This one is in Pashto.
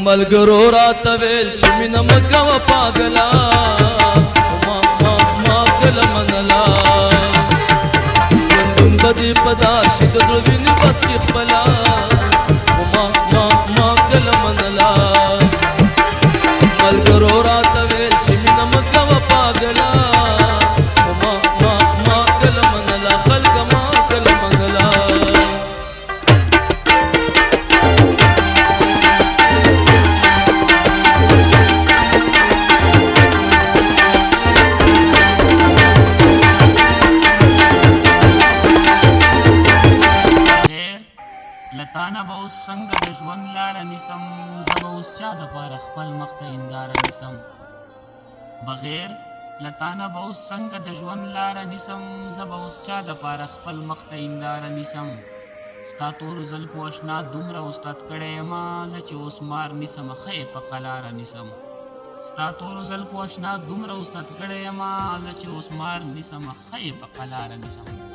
ملګرو راته ویل چې مینه مه کوه پاګلا ما کله منلا ژوندون به دې په دار شي د زړه وینې بس کې خپله ما کله منلا ملګرو راته ویل چې مینه مه کوه پاګلا ما کله منلا خلکه ما کله منلا لتانه به اوس څنګه د ژوند لاره نیسم زه به اوس چا دپاره خپل مخ ته هنداره نیسم بغیر لتانه به اوس څنګه د ژوند لاره نیسم زه به اوس چا دپاره خپل مخ ته هنداره نیسم ستا تورو زلفو اشنا دومره استاد کړی یمه زه چې اوس مار نیسم ښه یې په قلاره نیسم ستا تورو زلفو اشنا دومره استاد کړی یمه زه چې اوس مار نیسم ښه یې په قلاره نیسم